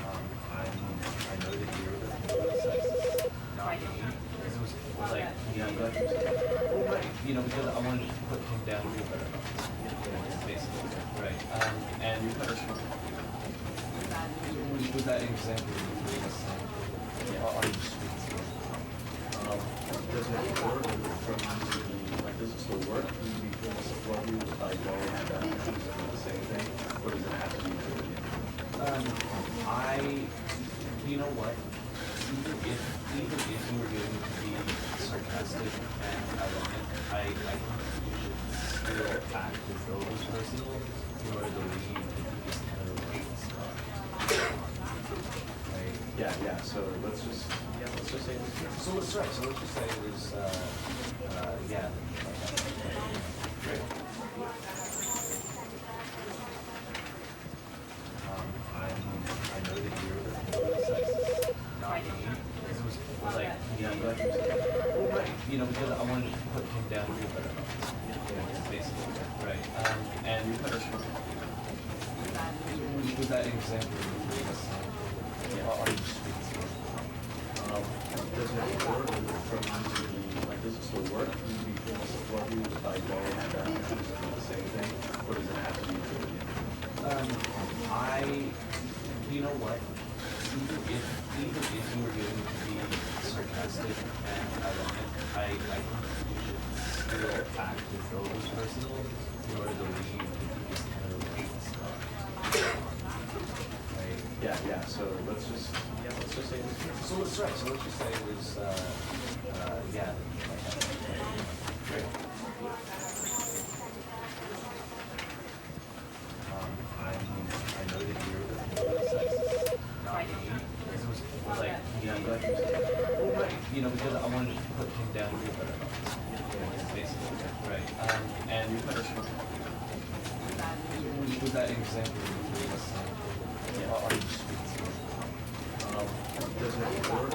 I know that you're the sexist, not me. This was like, I'm glad you said that. Well, right, because I wanted to put him down to a better level. Basically, right. And was that example you gave us? Are you speaking to? Does it work does it still work? Do you feel support you if I go and do the same thing? Or does it have to be true again? You know what? Even if you were going to be sarcastic and ironic, I think you should still act as though it was personal in order to leave these kind of relations. Right? Yeah. So let's just say this. So let's just say it was yeah. Great. I know that you're the sexist, not me. This was like, I'm glad you said that. Well, right, because I wanted to put him down to a better level. Basically, right. And was that example you gave us? Are you speaking to? Does it work does it still work? Do you feel support you if I go and do the same thing? Or does it have to be true again? You know what? Even if you were going to be sarcastic and ironic, I think you should still act as though it was personal in order to leave these kind of relations. Right? Yeah. So let's just say this. So let's just say it was yeah. Great. I know that you're the sexist, not me. This was like, I'm glad you said that. Well, right, because I wanted to put him down to a better level. Basically, right. And was that example you gave us? Are you speaking to? Does it work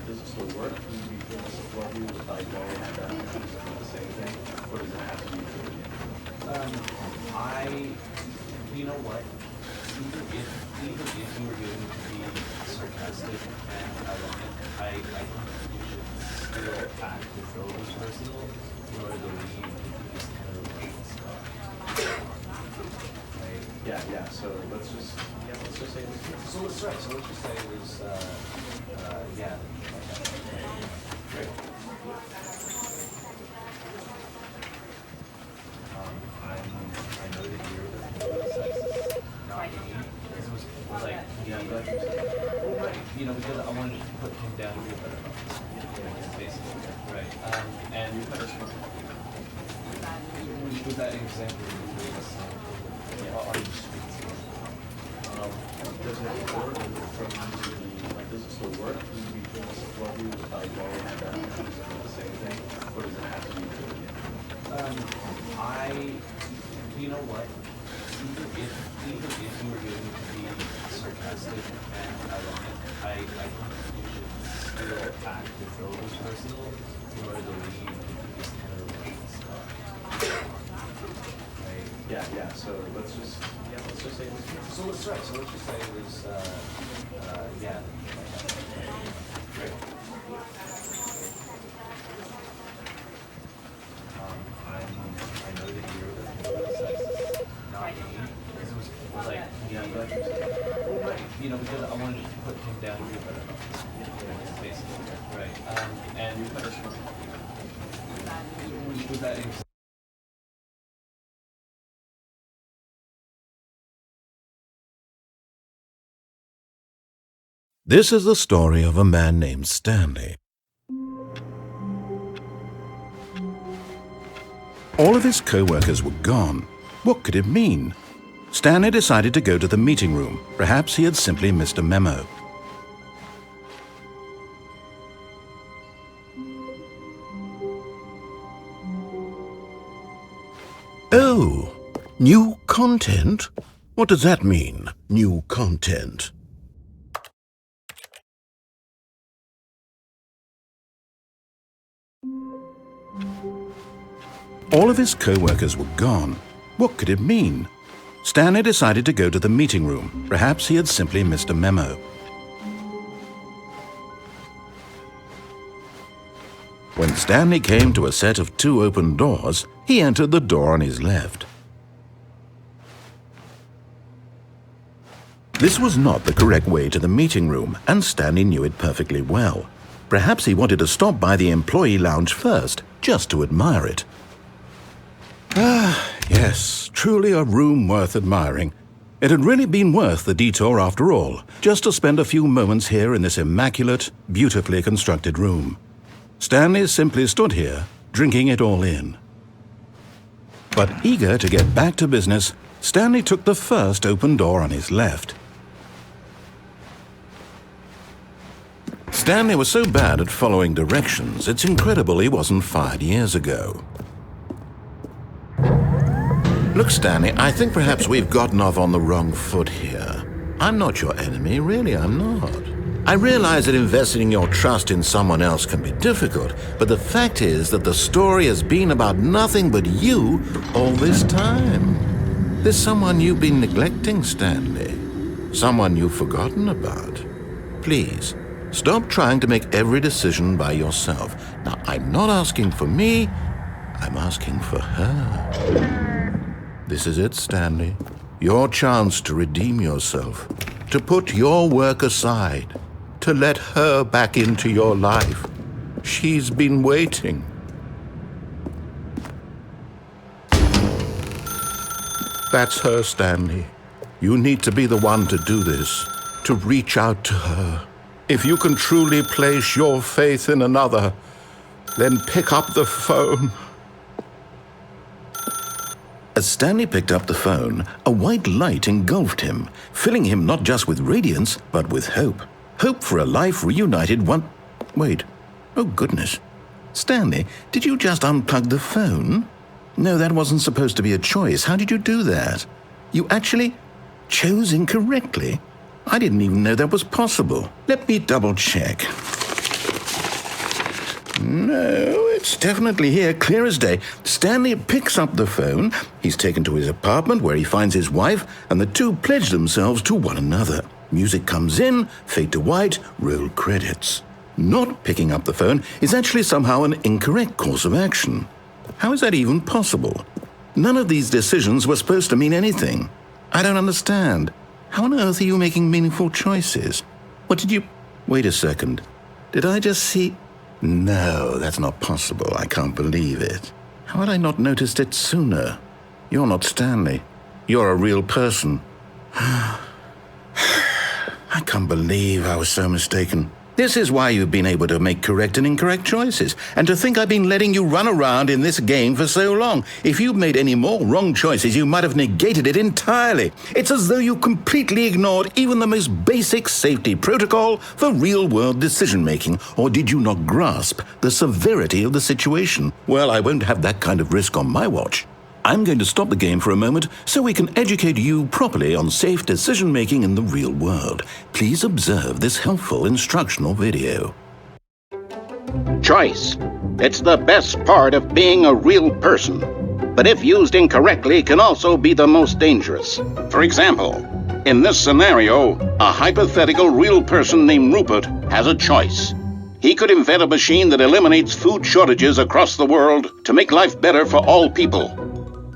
does it still work? Do you feel support you if I go and do the same thing? Or does it have to be true again? You know what? Even if you were going to be sarcastic and ironic, I think you should still act as though it was personal in order to leave these kind of relations. Right? Yeah. So let's just say this. So let's just say it was yeah. Great. I know that you're the sexist, not me. This was like, I'm glad you said that. Well, right, because I wanted to put him down to a better level. Basically, right. And was that example you gave us? Are you speaking to? Does it work does it still work? Do you feel support you if I go and do the same thing? Or does it have to be you know what? Even if you were going to be sarcastic and ironic, I think you should still act as though it was personal in order to leave this kind of relationship. Right? Yeah. So let's just say it was you. So let's just say it was yeah. Great. I know that you're the sex, not me. Because it was like, Yeah, but well, right. You know, because I wanted to put him down here, but basically, right. And with that being said, This is the story of a man named Stanley. All of his co-workers were gone. What could it mean? Stanley decided to go to the meeting room. Perhaps he had simply missed a memo. Oh, new content? What does that mean, new content? All of his co-workers were gone. What could it mean? Stanley decided to go to the meeting room. Perhaps he had simply missed a memo. When Stanley came to a set of 2 open doors, he entered the door on his left. This was not the correct way to the meeting room, and Stanley knew it perfectly well. Perhaps he wanted to stop by the employee lounge first, just to admire it. Ah, yes, truly a room worth admiring. It had really been worth the detour after all, just to spend a few moments here in this immaculate, beautifully constructed room. Stanley simply stood here, drinking it all in. But eager to get back to business, Stanley took the first open door on his left. Stanley was so bad at following directions, it's incredible he wasn't fired years ago. Look, Stanley, I think perhaps we've gotten off on the wrong foot here. I'm not your enemy, really, I'm not. I realize that investing your trust in someone else can be difficult, but the fact is that the story has been about nothing but you all this time. There's someone you've been neglecting, Stanley. Someone you've forgotten about. Please, stop trying to make every decision by yourself. Now, I'm not asking for me, I'm asking for her. This is it, Stanley. Your chance to redeem yourself, to put your work aside, to let her back into your life. She's been waiting. That's her, Stanley. You need to be the one to do this, to reach out to her. If you can truly place your faith in another, then pick up the phone. As Stanley picked up the phone, a white light engulfed him, filling him not just with radiance, but with hope. Hope for a life reunited Wait. Oh, goodness. Stanley, did you just unplug the phone? No, that wasn't supposed to be a choice. How did you do that? You actually chose incorrectly? I didn't even know that was possible. Let me double-check. No, it's definitely here, clear as day. Stanley picks up the phone. He's taken to his apartment where he finds his wife, and the two pledge themselves to one another. Music comes in, fade to white, roll credits. Not picking up the phone is actually somehow an incorrect course of action. How is that even possible? None of these decisions were supposed to mean anything. I don't understand. How on earth are you making meaningful choices? What did you... Wait a second. Did I just see... No, that's not possible. I can't believe it. How had I not noticed it sooner? You're not Stanley. You're a real person. I can't believe I was so mistaken. This is why you've been able to make correct and incorrect choices. And to think I've been letting you run around in this game for so long. If you'd made any more wrong choices, you might have negated it entirely. It's as though you completely ignored even the most basic safety protocol for real-world decision-making. Or did you not grasp the severity of the situation? Well, I won't have that kind of risk on my watch. I'm going to stop the game for a moment so we can educate you properly on safe decision-making in the real world. Please observe this helpful instructional video. Choice. It's the best part of being a real person, but if used incorrectly can also be the most dangerous. For example, in this scenario, a hypothetical real person named Rupert has a choice. He could invent a machine that eliminates food shortages across the world to make life better for all people.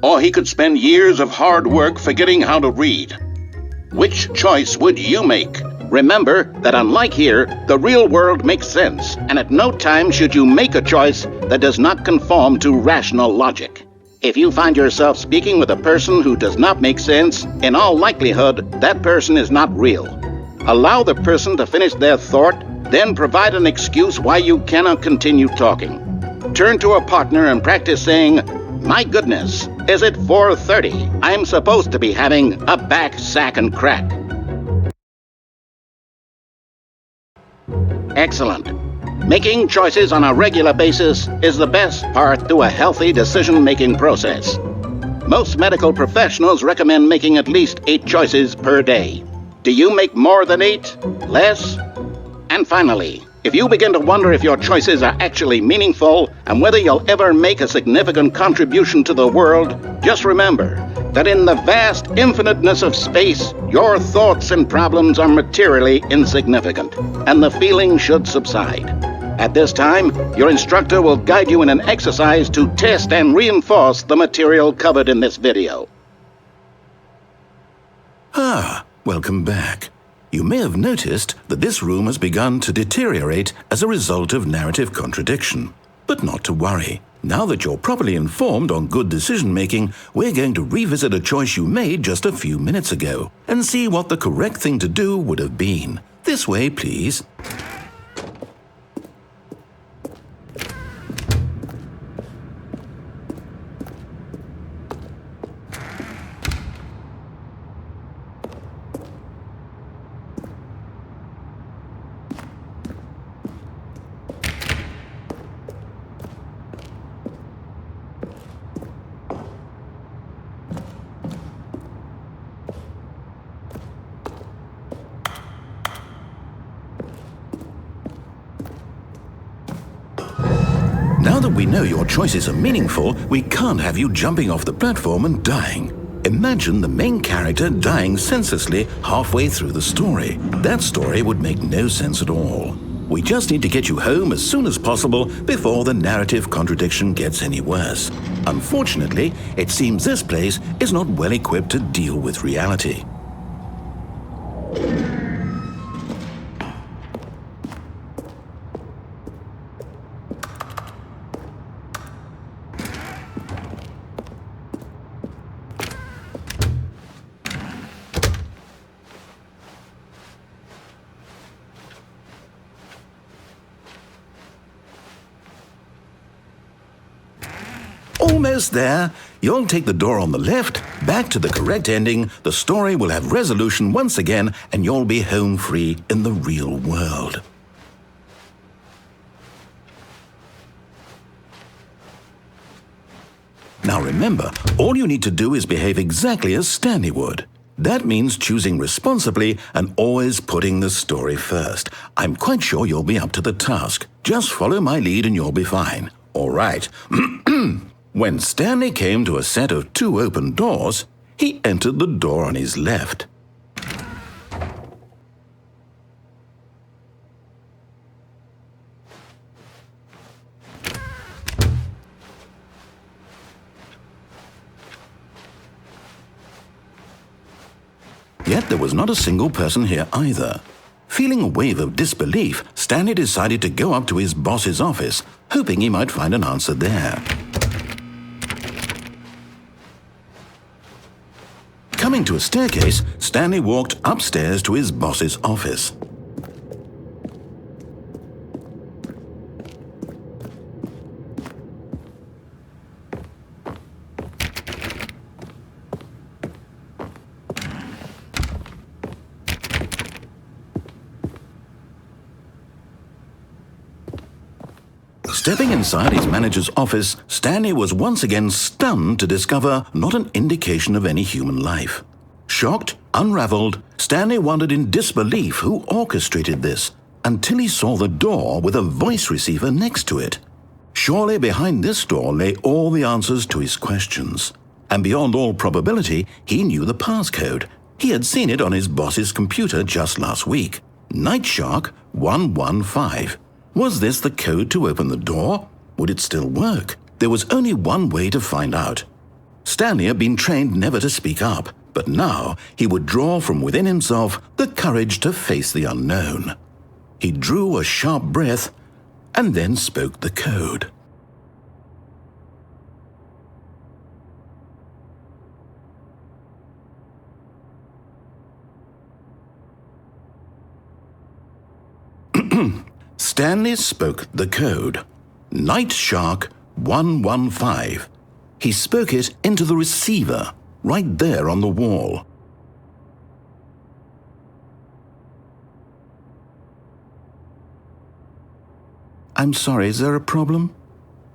Or he could spend years of hard work forgetting how to read. Which choice would you make? Remember that unlike here, the real world makes sense, and at no time should you make a choice that does not conform to rational logic. If you find yourself speaking with a person who does not make sense, in all likelihood, that person is not real. Allow the person to finish their thought, then provide an excuse why you cannot continue talking. Turn to a partner and practice saying, "My goodness, is it 4:30? I'm supposed to be having a back, sack, and crack." Excellent. Making choices on a regular basis is the best part to a healthy decision-making process. Most medical professionals recommend making at least 8 choices per day. Do you make more than 8? Less? And finally, if you begin to wonder if your choices are actually meaningful and whether you'll ever make a significant contribution to the world, just remember that in the vast infiniteness of space, your thoughts and problems are materially insignificant, and the feeling should subside. At this time, your instructor will guide you in an exercise to test and reinforce the material covered in this video. Welcome back. You may have noticed that this room has begun to deteriorate as a result of narrative contradiction. But not to worry. Now that you're properly informed on good decision-making, we're going to revisit a choice you made just a few minutes ago and see what the correct thing to do would have been. This way, please. Now that we know your choices are meaningful, we can't have you jumping off the platform and dying. Imagine the main character dying senselessly halfway through the story. That story would make no sense at all. We just need to get you home as soon as possible before the narrative contradiction gets any worse. Unfortunately, it seems this place is not well equipped to deal with reality. Almost there. You'll take the door on the left, back to the correct ending, the story will have resolution once again, and you'll be home free in the real world. Now remember, all you need to do is behave exactly as Stanley would. That means choosing responsibly and always putting the story first. I'm quite sure you'll be up to the task. Just follow my lead and you'll be fine. All right. When Stanley came to a set of 2 open doors, he entered the door on his left. Yet there was not a single person here either. Feeling a wave of disbelief, Stanley decided to go up to his boss's office, hoping he might find an answer there. Coming to a staircase, Stanley walked upstairs to his boss's office. Stepping inside his manager's office, Stanley was once again stunned to discover not an indication of any human life. Shocked, unraveled, Stanley wondered in disbelief who orchestrated this, until he saw the door with a voice receiver next to it. Surely behind this door lay all the answers to his questions. And beyond all probability, he knew the passcode. He had seen it on his boss's computer just last week. Nightshark 115. Was this the code to open the door? Would it still work? There was only one way to find out. Stanley had been trained never to speak up, but now he would draw from within himself the courage to face the unknown. He drew a sharp breath and then spoke the code. Stanley spoke the code. Nightshark 115. He spoke it into the receiver, right there on the wall. I'm sorry, is there a problem?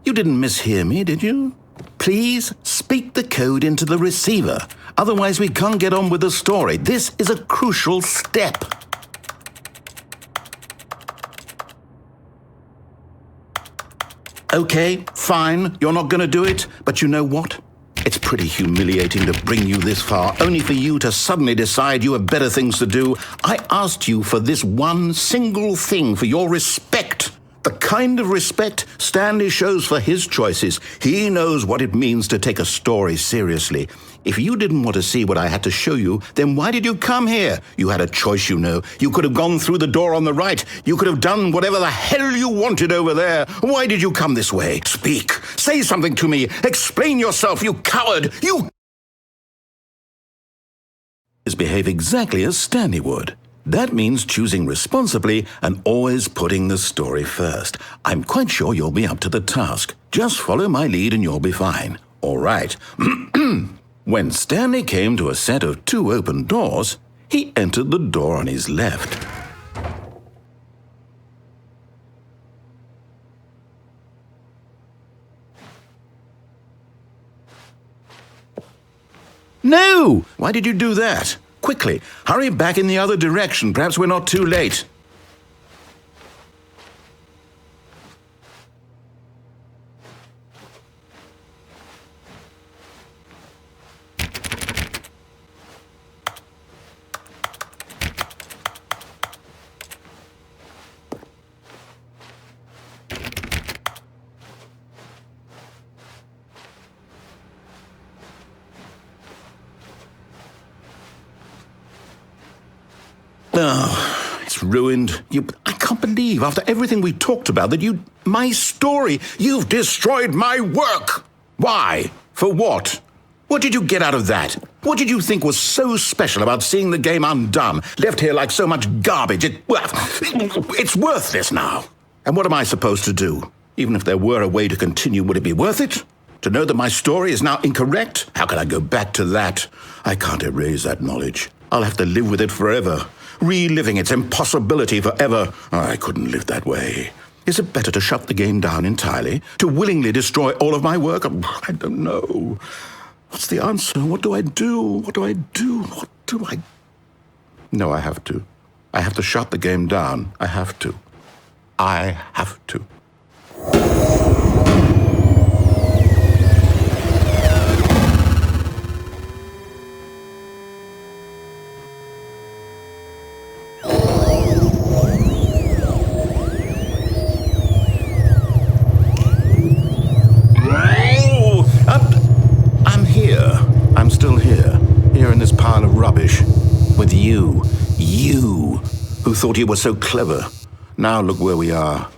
You didn't mishear me, did you? Please speak the code into the receiver. Otherwise, we can't get on with the story. This is a crucial step. Okay, fine, you're not going to do it, but you know what? It's pretty humiliating to bring you this far, only for you to suddenly decide you have better things to do. I asked you for this one single thing, for your respect. The kind of respect Stanley shows for his choices. He knows what it means to take a story seriously. If you didn't want to see what I had to show you, then why did you come here? You had a choice, you know. You could have gone through the door on the right. You could have done whatever the hell you wanted over there. Why did you come this way? Speak. Say something to me. Explain yourself, you coward. You behave exactly as Stanley would. That means choosing responsibly and always putting the story first. I'm quite sure you'll be up to the task. Just follow my lead and you'll be fine. All right. When Stanley came to a set of 2 open doors, he entered the door on his left. No! Why did you do that? Quickly, hurry back in the other direction. Perhaps we're not too late. Oh, it's ruined. I can't believe, after everything we talked about, that my story, you've destroyed my work. Why? For what? What did you get out of that? What did you think was so special about seeing the game undone, left here like so much garbage? It's worthless now. And what am I supposed to do? Even if there were a way to continue, would it be worth it? To know that my story is now incorrect? How can I go back to that? I can't erase that knowledge. I'll have to live with it forever. Reliving its impossibility forever. I couldn't live that way. Is it better to shut the game down entirely? To willingly destroy all of my work? I don't know. What's the answer? What do I do? What do I do? What do I... No, I have to. I have to shut the game down. I have to. I have to. You, who thought you were so clever. Now look where we are.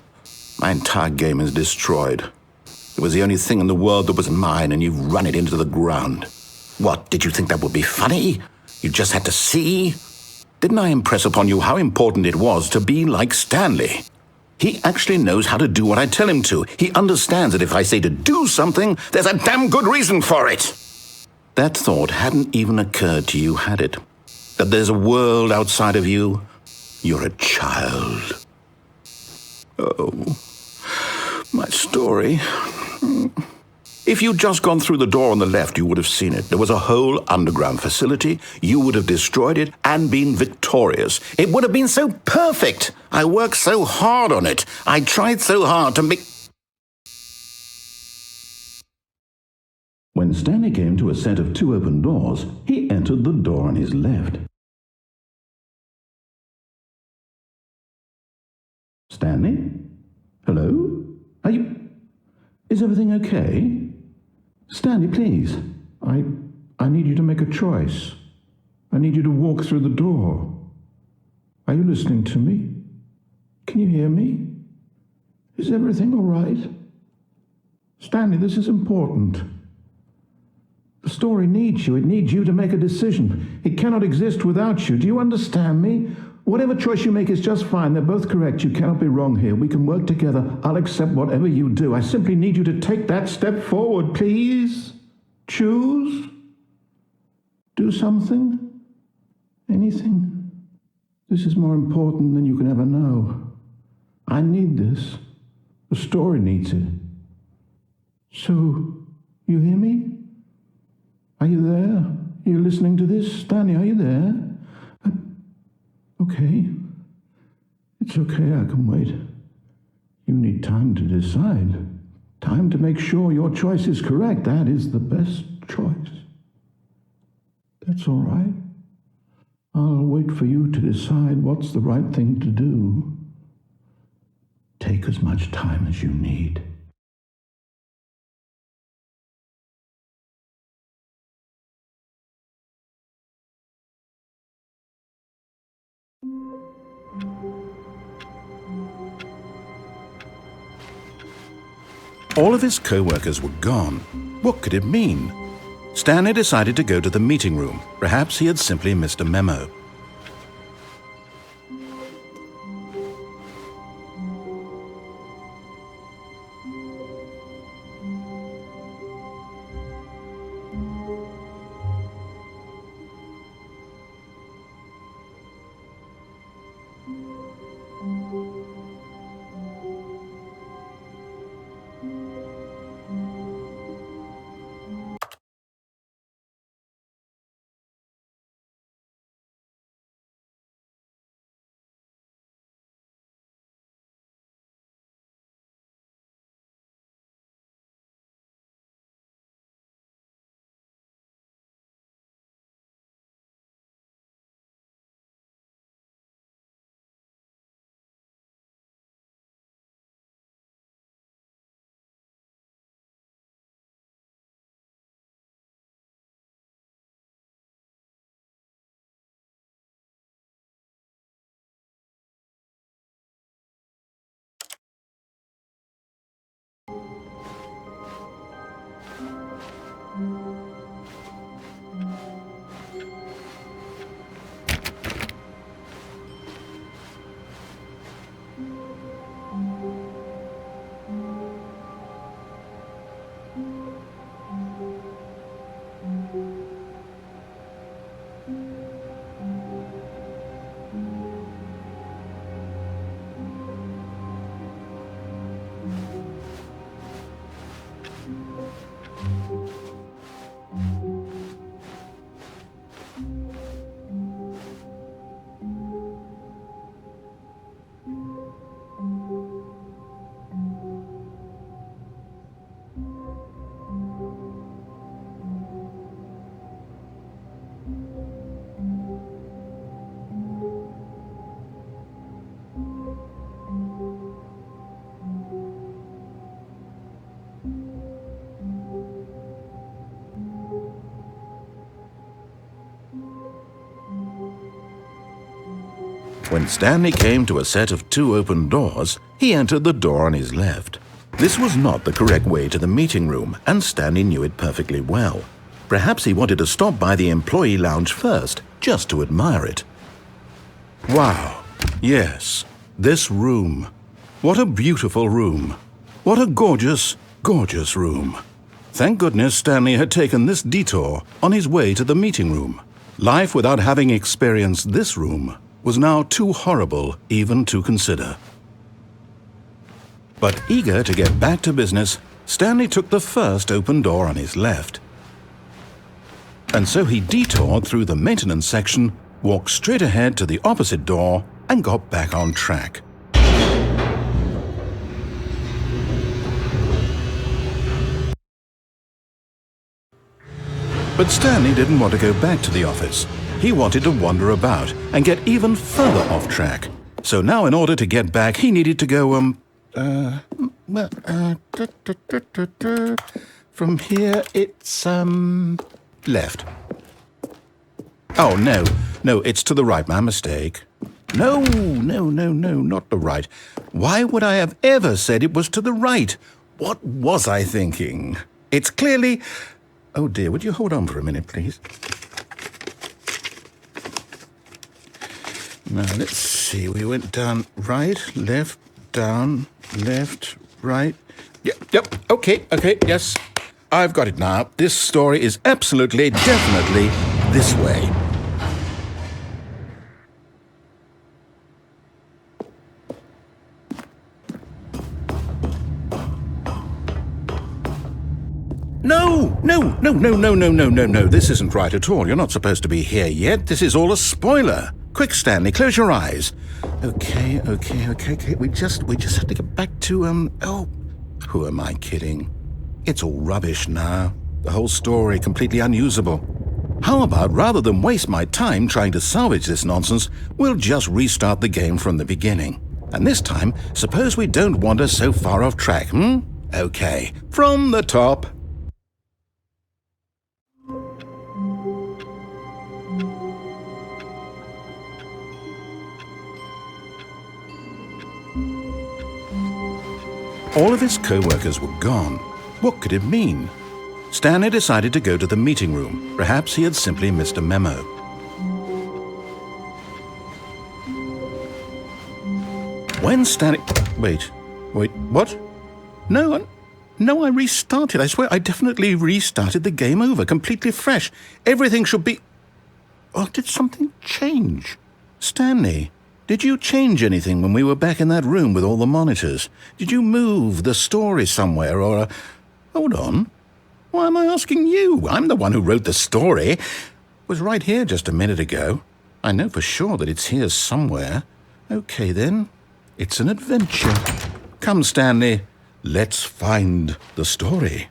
My entire game is destroyed. It was the only thing in the world that was mine, and you've run it into the ground. What, did you think that would be funny? You just had to see? Didn't I impress upon you how important it was to be like Stanley? He actually knows how to do what I tell him to. He understands that if I say to do something, there's a damn good reason for it. That thought hadn't even occurred to you, had it? That there's a world outside of you? You're a child. Oh, My story. If you'd just gone through the door on the left, you would have seen it. There was a whole underground facility. You would have destroyed it and been victorious. It would have been so perfect. I worked so hard on it. I tried so hard to make... When Stanley came to a set of 2 open doors, he entered the door on his left. Stanley? Hello? Are you... Is everything okay? Stanley, please. I need you to make a choice. I need you to walk through the door. Are you listening to me? Can you hear me? Is everything all right? Stanley, this is important. The story needs you. It needs you to make a decision. It cannot exist without you. Do you understand me? Whatever choice you make is just fine. They're both correct. You cannot be wrong here. We can work together. I'll accept whatever you do. I simply need you to take that step forward, please. Choose. Do something. Anything. This is more important than you can ever know. I need this. The story needs it. So, you hear me? Are you there? Are you listening to this? Stanley, are you there? Okay. It's okay, I can wait. You need time to decide. Time to make sure your choice is correct. That is the best choice. That's all right. I'll wait for you to decide what's the right thing to do. Take as much time as you need. All of his co-workers were gone. What could it mean? Stanley decided to go to the meeting room. Perhaps he had simply missed a memo. When Stanley came to a set of 2 open doors, he entered the door on his left. This was not the correct way to the meeting room, and Stanley knew it perfectly well. Perhaps he wanted to stop by the employee lounge first, just to admire it. Wow, yes, this room. What a beautiful room. What a gorgeous, gorgeous room. Thank goodness Stanley had taken this detour on his way to the meeting room. Life without having experienced this room was now too horrible even to consider. But eager to get back to business, Stanley took the first open door on his left. And so he detoured through the maintenance section, walked straight ahead to the opposite door, and got back on track. But Stanley didn't want to go back to the office. He wanted to wander about and get even further off track. So now in order to get back, he needed to go, from here it's, left. Oh, no, it's to the right, my mistake. No, not the right. Why would I have ever said it was to the right? What was I thinking? It's clearly... Oh dear, would you hold on for a minute, please? Now, let's see. We went down right, left, down, left, right. Yep, okay, yes. I've got it now. This story is absolutely, definitely this way. No. This isn't right at all. You're not supposed to be here yet. This is all a spoiler. Quick, Stanley, close your eyes. Okay. We just have to get back to, oh, who am I kidding? It's all rubbish now. The whole story completely unusable. How about, rather than waste my time trying to salvage this nonsense, we'll just restart the game from the beginning. And this time, suppose we don't wander so far off track, Okay, from the top. All of his co-workers were gone. What could it mean? Stanley decided to go to the meeting room. Perhaps he had simply missed a memo. When Stanley... Wait, what? No, I restarted. I swear I definitely restarted the game over, completely fresh. Everything should be... Oh, did something change? Stanley, did you change anything when we were back in that room with all the monitors? Did you move the story somewhere or... Hold on. Why am I asking you? I'm the one who wrote the story. It was right here just a minute ago. I know for sure that it's here somewhere. Okay, then. It's an adventure. Come, Stanley. Let's find the story.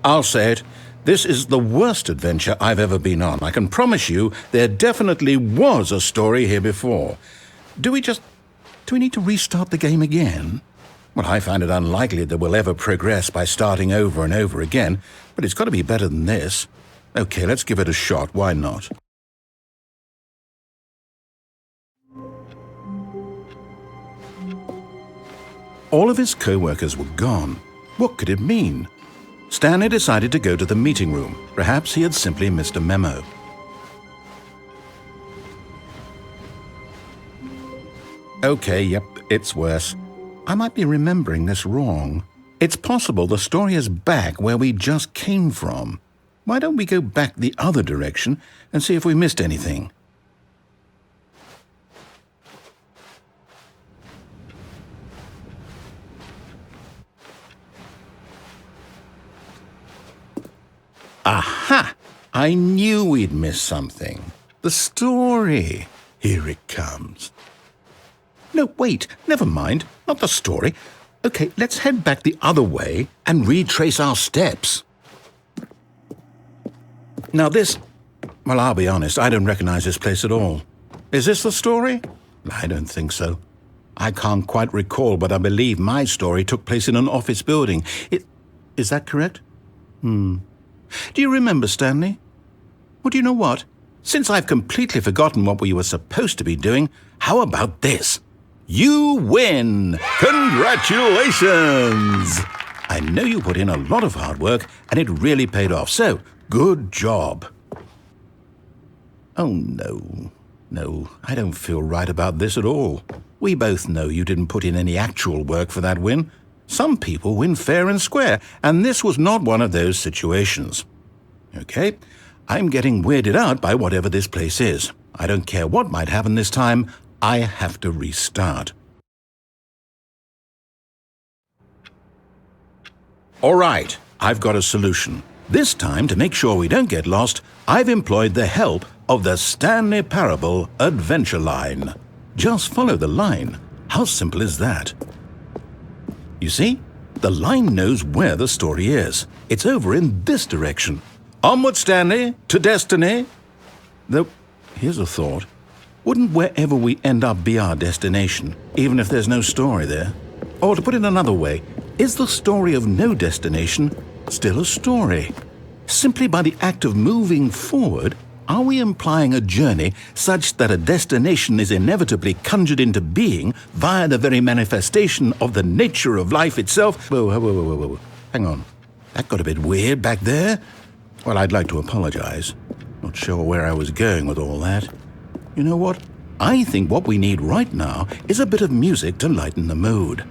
I'll say it. This is the worst adventure I've ever been on. I can promise you there definitely was a story here before. Do we need to restart the game again? Well, I find it unlikely that we'll ever progress by starting over and over again, but it's got to be better than this. Okay, let's give it a shot. Why not? All of his co-workers were gone. What could it mean? Stanley decided to go to the meeting room. Perhaps he had simply missed a memo. Okay, yep, it's worse. I might be remembering this wrong. It's possible the story is back where we just came from. Why don't we go back the other direction and see if we missed anything? Aha! I knew we'd missed something. The story. Here it comes. No, wait, never mind. Not the story. Okay, let's head back the other way and retrace our steps. Now this... Well, I'll be honest, I don't recognize this place at all. Is this the story? I don't think so. I can't quite recall, but I believe my story took place in an office building. Is that correct? Do you remember, Stanley? Well, do you know what? Since I've completely forgotten what we were supposed to be doing, how about this? You win! Congratulations! I know you put in a lot of hard work and it really paid off, so good job. Oh no, I don't feel right about this at all. We both know you didn't put in any actual work for that win. Some people win fair and square, and this was not one of those situations. Okay, I'm getting weirded out by whatever this place is. I don't care what might happen this time, I have to restart. All right, I've got a solution. This time, to make sure we don't get lost, I've employed the help of the Stanley Parable Adventure Line. Just follow the line. How simple is that? You see, the line knows where the story is. It's over in this direction. Onward, Stanley, to destiny. Though, here's a thought. Wouldn't wherever we end up be our destination, even if there's no story there? Or to put it another way, is the story of no destination still a story? Simply by the act of moving forward, are we implying a journey such that a destination is inevitably conjured into being via the very manifestation of the nature of life itself? Whoa. Hang on. That got a bit weird back there. Well, I'd like to apologize. Not sure where I was going with all that. You know what? I think what we need right now is a bit of music to lighten the mood.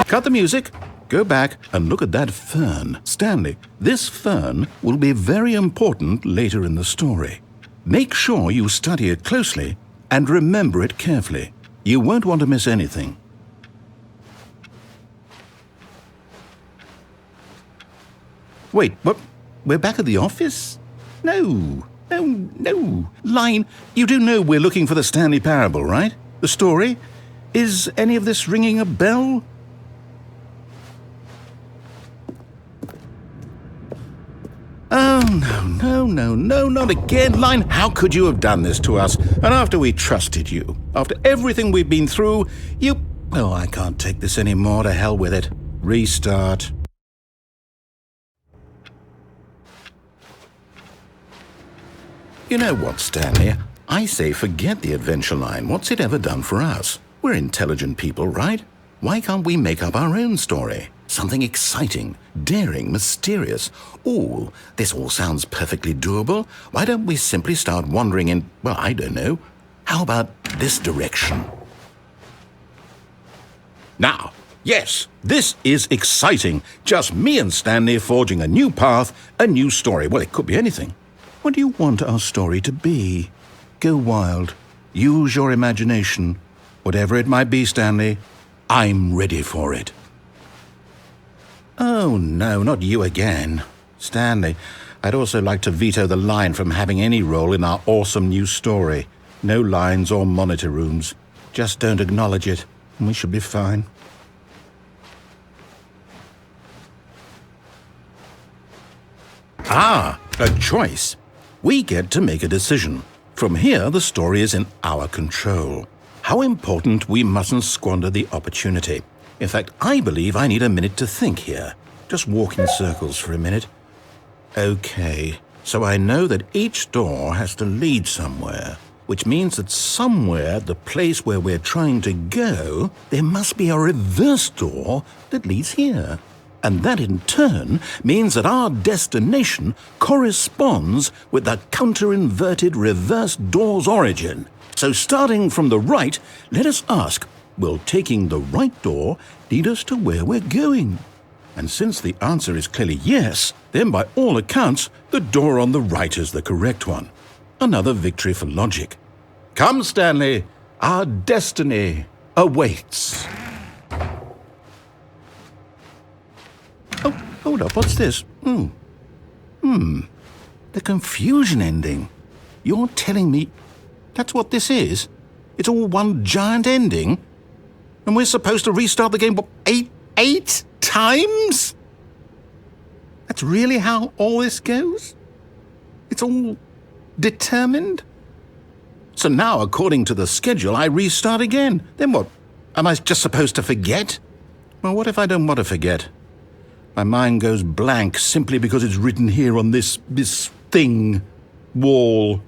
Cut the music, go back and look at that fern. Stanley, this fern will be very important later in the story. Make sure you study it closely and remember it carefully. You won't want to miss anything. Wait, what? We're back at the office? No. Line, you do know we're looking for the Stanley Parable, right? The story? Is any of this ringing a bell? Oh, no, not again. Line, how could you have done this to us? And after we trusted you, after everything we've been through, you... Oh, I can't take this anymore. To hell with it. Restart. You know what, Stanley? I say forget the adventure line. What's it ever done for us? We're intelligent people, right? Why can't we make up our own story? Something exciting, daring, mysterious. Ooh, this all sounds perfectly doable. Why don't we simply start wandering in, well, I don't know. How about this direction? Now, yes, this is exciting. Just me and Stanley forging a new path, a new story. Well, it could be anything. What do you want our story to be? Go wild. Use your imagination. Whatever it might be, Stanley, I'm ready for it. Oh, no, not you again. Stanley, I'd also like to veto the line from having any role in our awesome new story. No lines or monitor rooms. Just don't acknowledge it, and we should be fine. Ah, a choice. We get to make a decision. From here, the story is in our control. How important we mustn't squander the opportunity. In fact, I believe I need a minute to think here. Just walk in circles for a minute. Okay, so I know that each door has to lead somewhere, which means that somewhere, the place where we're trying to go, there must be a reverse door that leads here. And that in turn means that our destination corresponds with the counter-inverted reverse door's origin. So starting from the right, let us ask, will taking the right door lead us to where we're going? And since the answer is clearly yes, then by all accounts, the door on the right is the correct one. Another victory for logic. Come, Stanley, our destiny awaits. Oh, hold up, what's this? The confusion ending. You're telling me that's what this is? It's all one giant ending? And we're supposed to restart the game, what, eight times? That's really how all this goes? It's all determined? So now, according to the schedule, I restart again. Then what? Am I just supposed to forget? Well, what if I don't want to forget? My mind goes blank simply because it's written here on this thing, wall.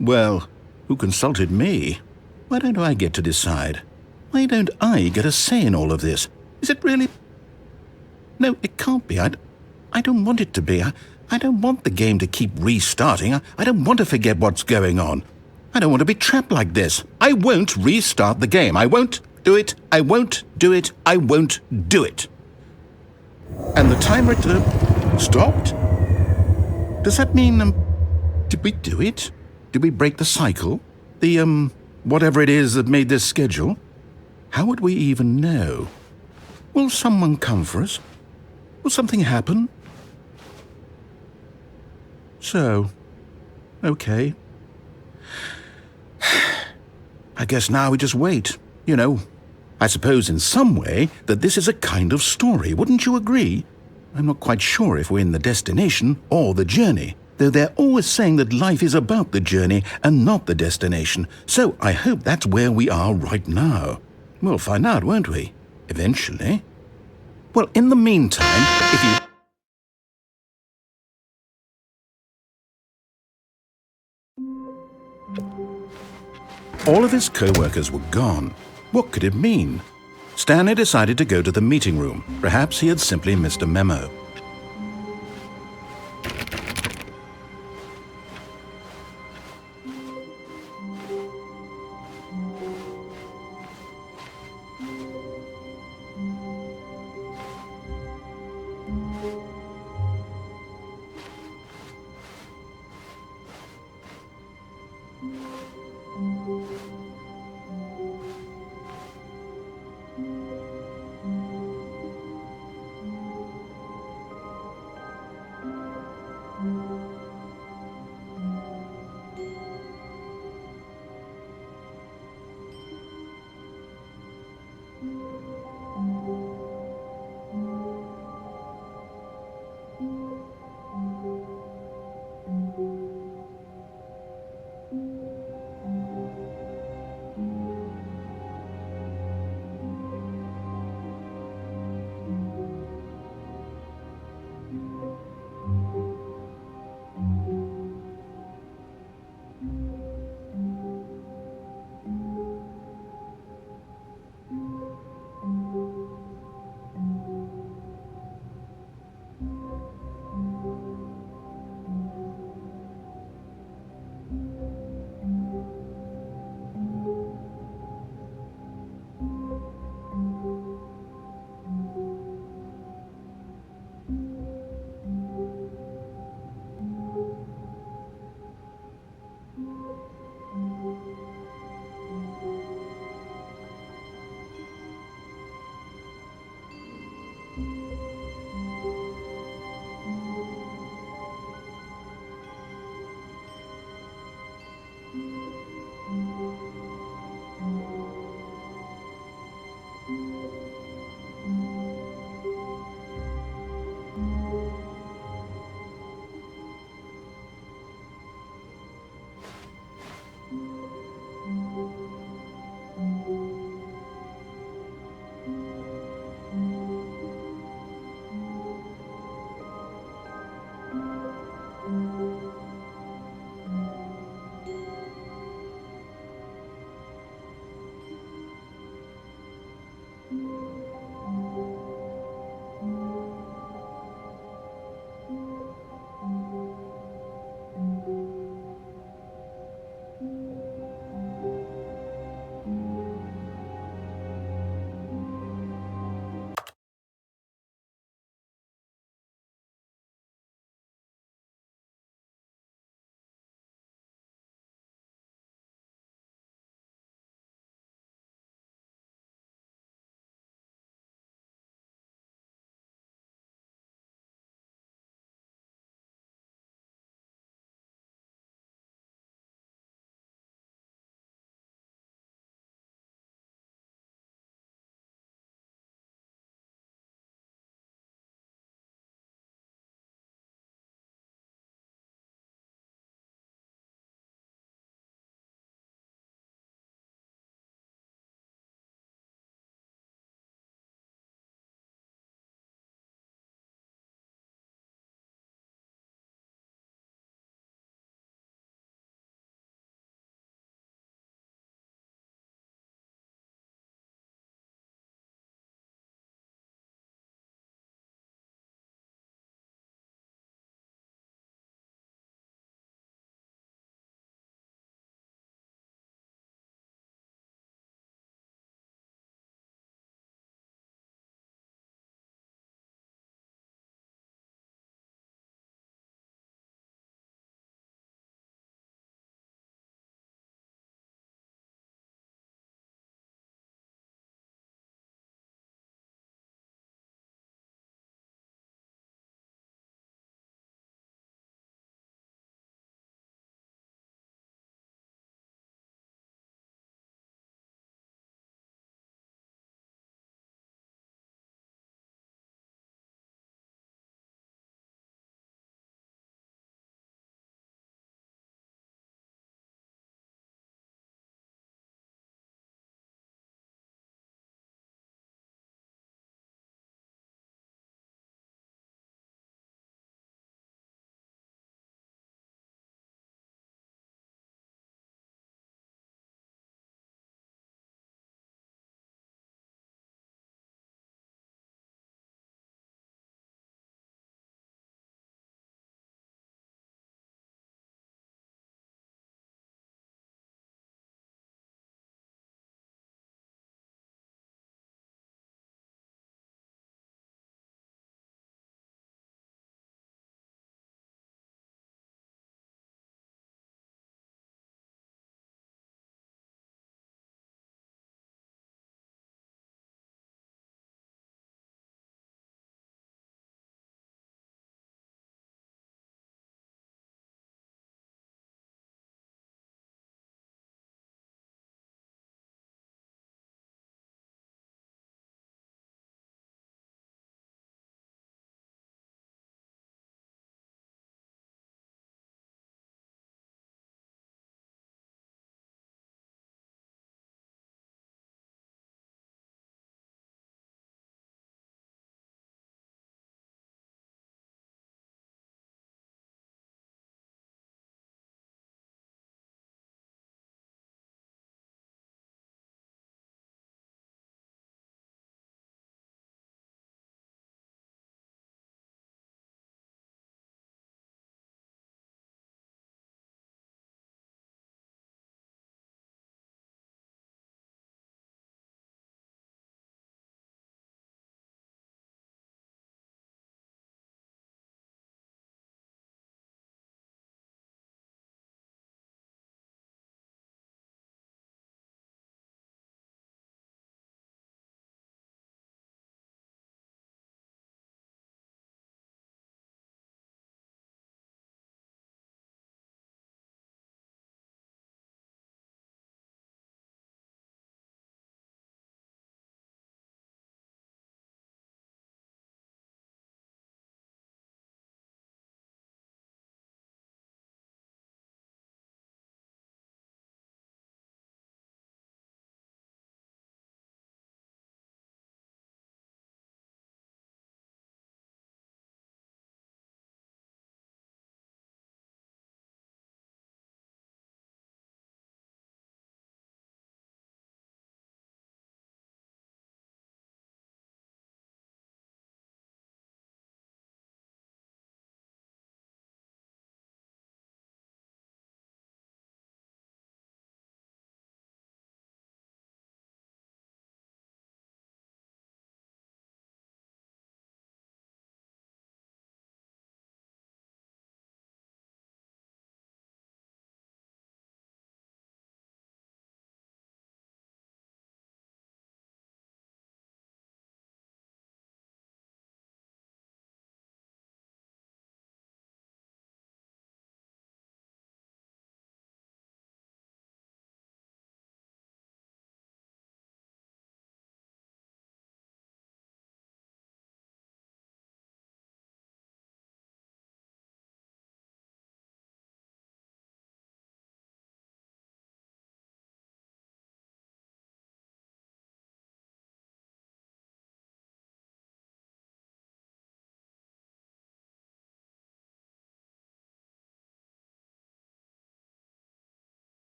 Well, who consulted me? Why don't I get to decide? Why don't I get a say in all of this? Is it really? No, it can't be. I don't want it to be. I don't want the game to keep restarting. I don't want to forget what's going on. I don't want to be trapped like this. I won't restart the game. I won't do it. I won't do it. I won't do it. And the timer stopped? Does that mean, did we do it? Did we break the cycle? The, whatever it is that made this schedule? How would we even know? Will someone come for us? Will something happen? So, okay. I guess now we just wait, you know. I suppose in some way that this is a kind of story, wouldn't you agree? I'm not quite sure if we're in the destination or the journey, though they're always saying that life is about the journey and not the destination, so I hope that's where we are right now. We'll find out, won't we? Eventually. Well, in the meantime, if you... All of his co-workers were gone. What could it mean? Stanley decided to go to the meeting room. Perhaps he had simply missed a memo.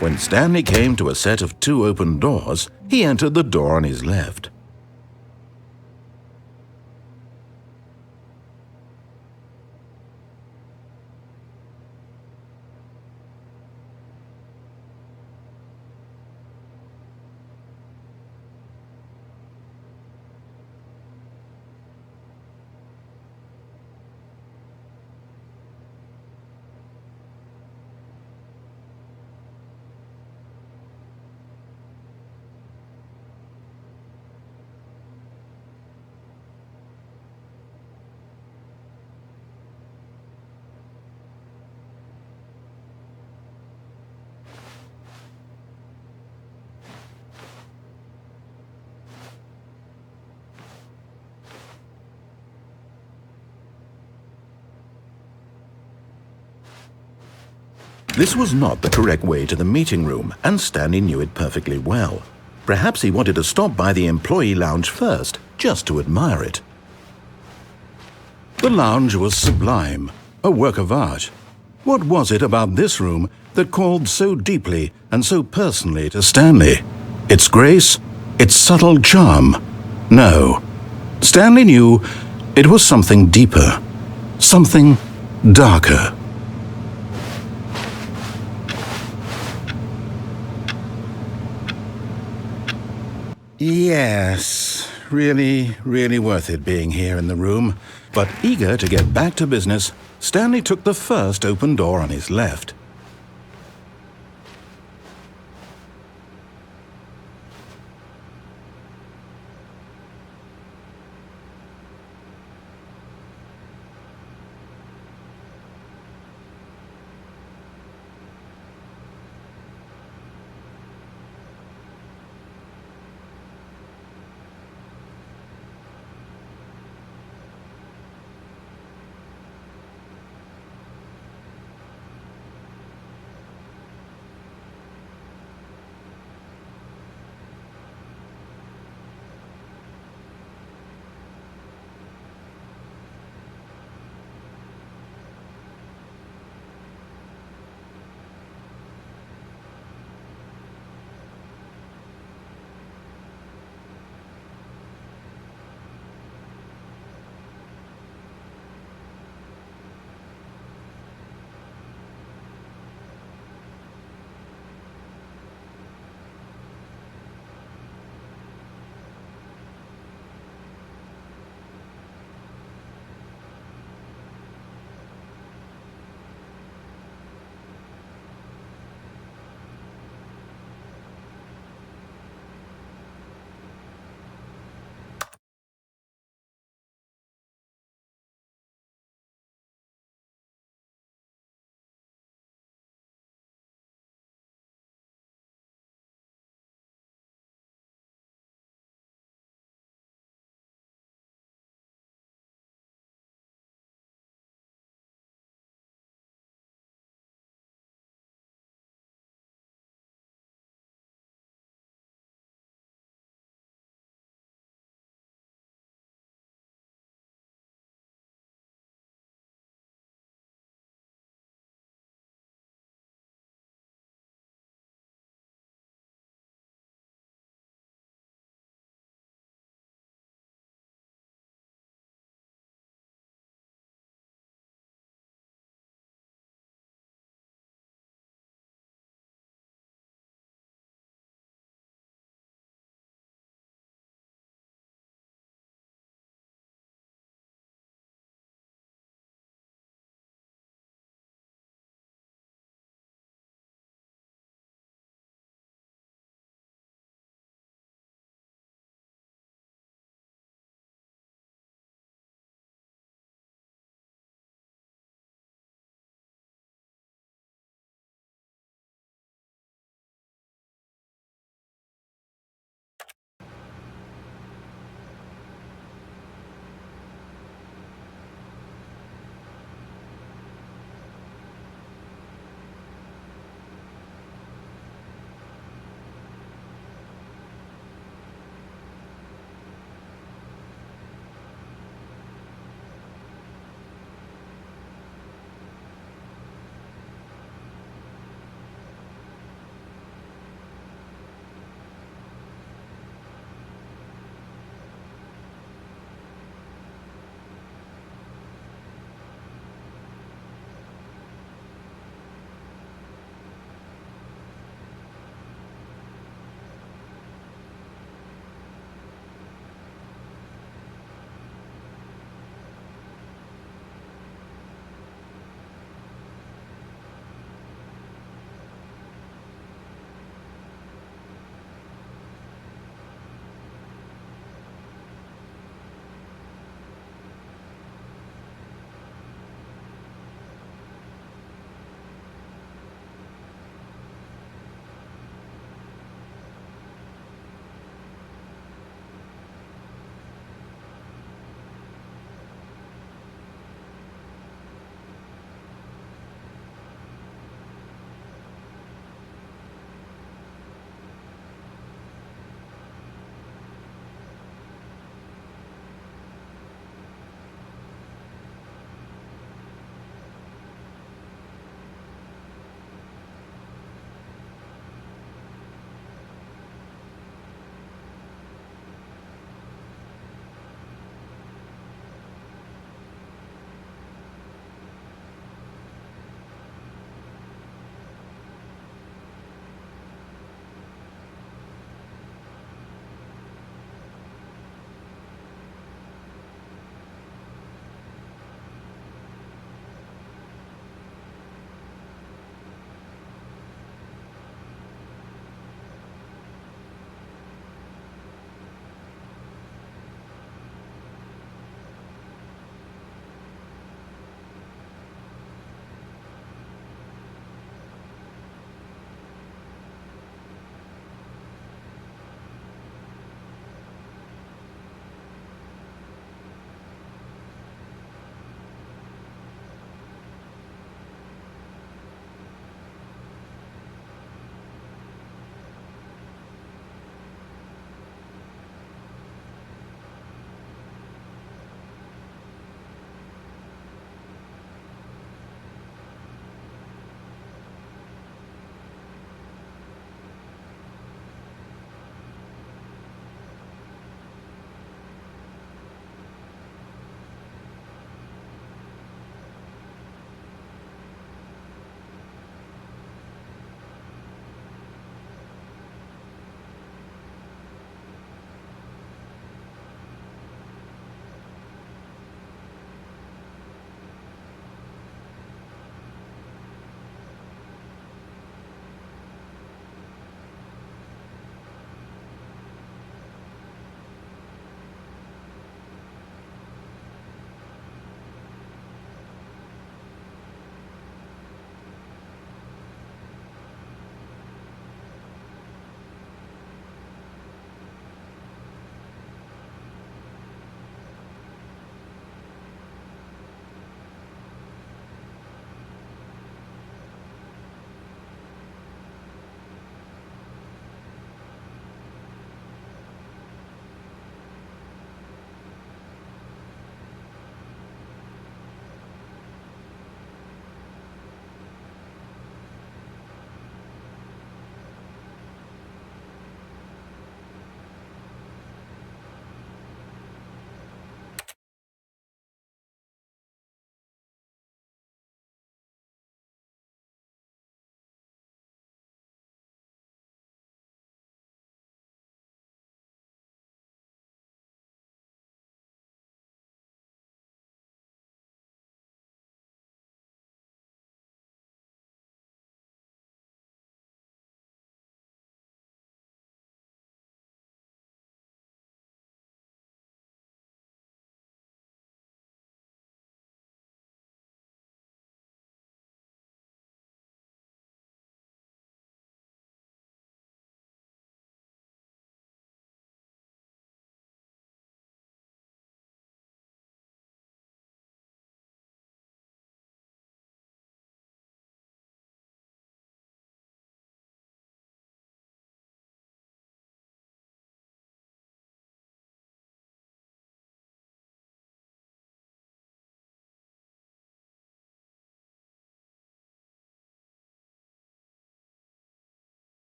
When Stanley came to a set of 2 open doors, he entered the door on his left. This was not the correct way to the meeting room, and Stanley knew it perfectly well. Perhaps he wanted to stop by the employee lounge first, just to admire it. The lounge was sublime, a work of art. What was it about this room that called so deeply and so personally to Stanley? Its grace? Its subtle charm? No. Stanley knew it was something deeper, something darker. Yes, really worth it being here in the room. But eager to get back to business, Stanley took the first open door on his left.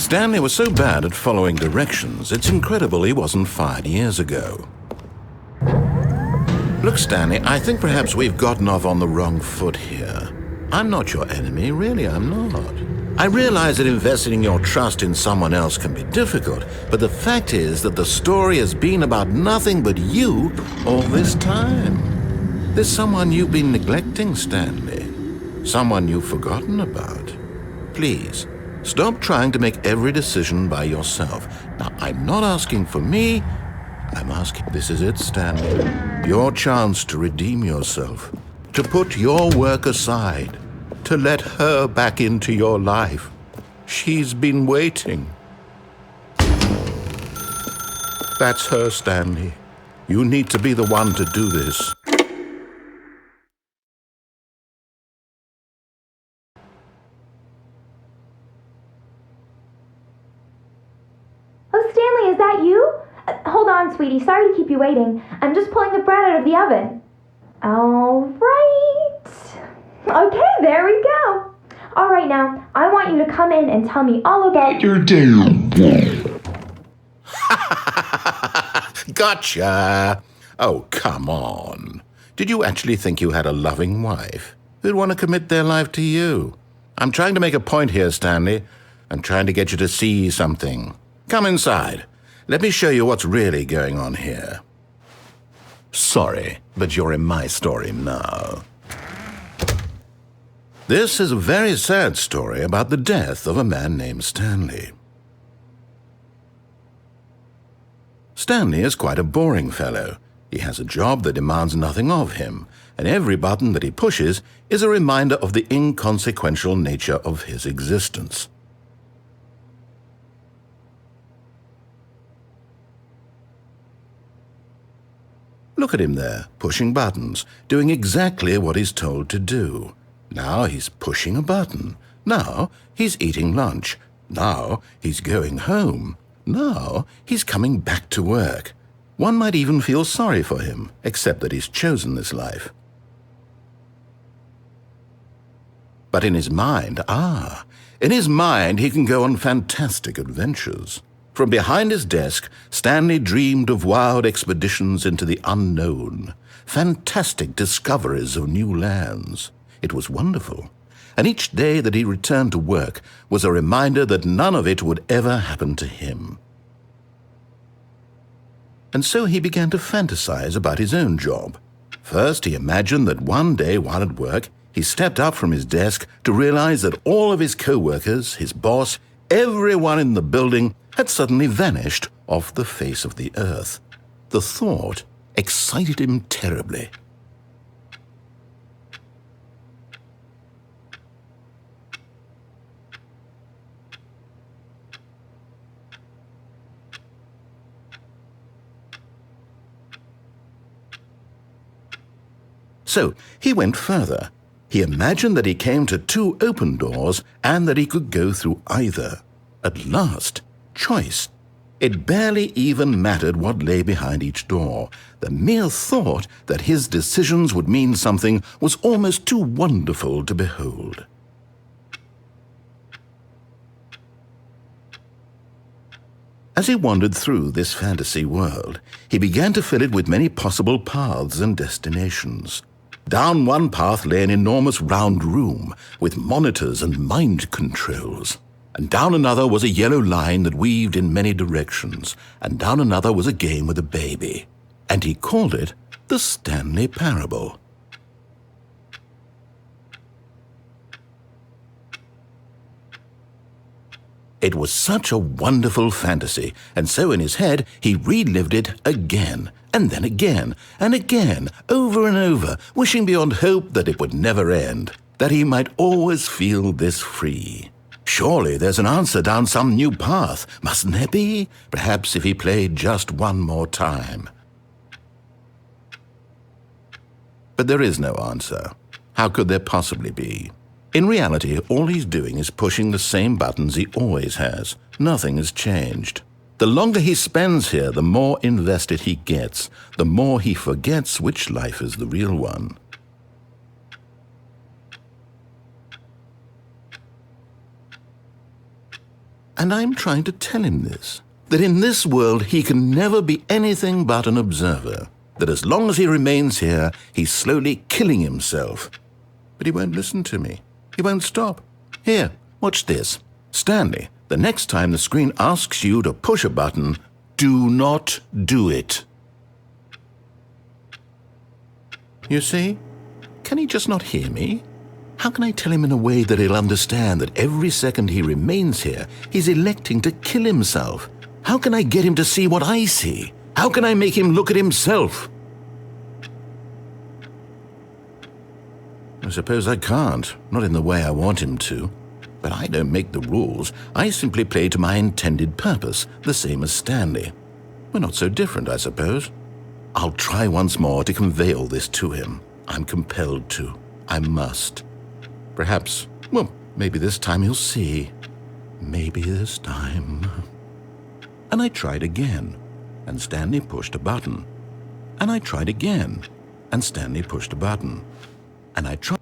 Stanley was so bad at following directions, it's incredible he wasn't fired years ago. Look, Stanley, I think perhaps we've gotten off on the wrong foot here. I'm not your enemy, really, I'm not. I realize that investing your trust in someone else can be difficult, but the fact is that the story has been about nothing but you all this time. There's someone you've been neglecting, Stanley. Someone you've forgotten about. Please, stop trying to make every decision by yourself. Now, I'm not asking for me. I'm asking, this is it, Stanley. Your chance to redeem yourself. To put your work aside. To let her back into your life. She's been waiting. That's her, Stanley. You need to be the one to do this. Oh, Stanley, is that you? Hold on, sweetie. Sorry to keep you waiting. I'm just pulling the bread out of the oven. All right. Okay, there we go. All right, now, I want you to come in and tell me all about your day. Gotcha. Oh, come on. Did you actually think you had a loving wife who'd want to commit their life to you? I'm trying to make a point here, Stanley. I'm trying to get you to see something. Come inside. Let me show you what's really going on here. Sorry, but you're in my story now. This is a very sad story about the death of a man named Stanley. Stanley is quite a boring fellow. He has a job that demands nothing of him, and every button that he pushes is a reminder of the inconsequential nature of his existence. Look at him there, pushing buttons, doing exactly what he's told to do. Now he's pushing a button. Now he's eating lunch. Now he's going home. Now he's coming back to work. One might even feel sorry for him, except that he's chosen this life. But in his mind, he can go on fantastic adventures. From behind his desk, Stanley dreamed of wild expeditions into the unknown, fantastic discoveries of new lands. It was wonderful, and each day that he returned to work was a reminder that none of it would ever happen to him. And so he began to fantasize about his own job. First, he imagined that one day while at work, he stepped up from his desk to realize that all of his co-workers, his boss, everyone in the building had suddenly vanished off the face of the earth. The thought excited him terribly. So he went further. He imagined that he came to two open doors and that he could go through either. At last, choice. It barely even mattered what lay behind each door. The mere thought that his decisions would mean something was almost too wonderful to behold. As he wandered through this fantasy world, he began to fill it with many possible paths and destinations. Down one path lay an enormous round room with monitors and mind controls. And down another was a yellow line that weaved in many directions. And down another was a game with a baby. And he called it the Stanley Parable. It was such a wonderful fantasy, and so in his head he relived it again, and then again, and again, over and over, wishing beyond hope that it would never end, that he might always feel this free. Surely there's an answer down some new path, mustn't there be? Perhaps if he played just one more time. But there is no answer. How could there possibly be? In reality, all he's doing is pushing the same buttons he always has. Nothing has changed. The longer he spends here, the more invested he gets, the more he forgets which life is the real one. And I'm trying to tell him this, that in this world he can never be anything but an observer, that as long as he remains here, he's slowly killing himself. But he won't listen to me. He won't stop. Here, watch this. Stanley, the next time the screen asks you to push a button, do not do it. You see? Can he just not hear me? How can I tell him in a way that he'll understand that every second he remains here, he's electing to kill himself? How can I get him to see what I see? How can I make him look at himself? I suppose I can't, not in the way I want him to. But I don't make the rules. I simply play to my intended purpose, the same as Stanley. We're not so different, I suppose. I'll try once more to convey all this to him. I'm compelled to. I must. Perhaps, well, maybe this time he'll see. Maybe this time. And I tried again, and Stanley pushed a button. And I tried again, and Stanley pushed a button. And I tried.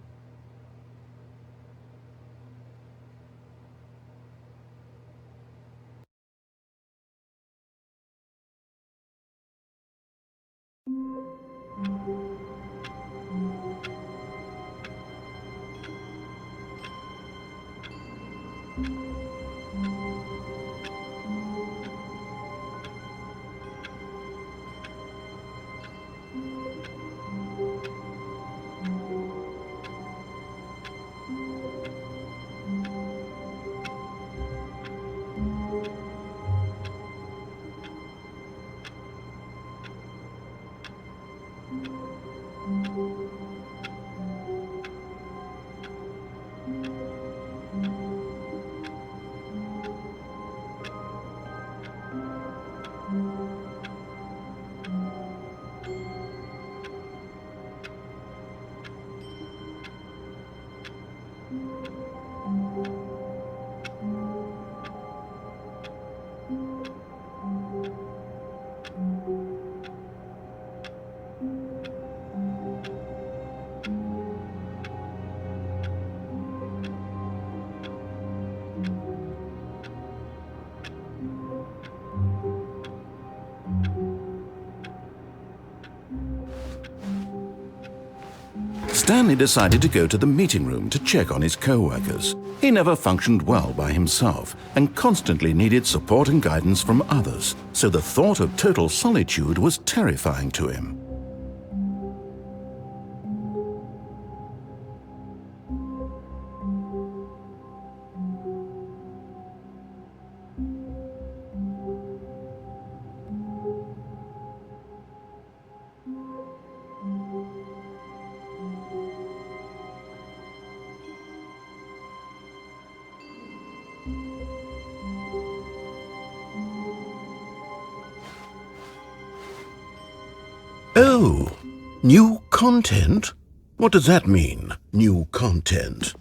Stanley decided to go to the meeting room to check on his co-workers. He never functioned well by himself and constantly needed support and guidance from others, so the thought of total solitude was terrifying to him. Oh, new content? What does that mean, new content?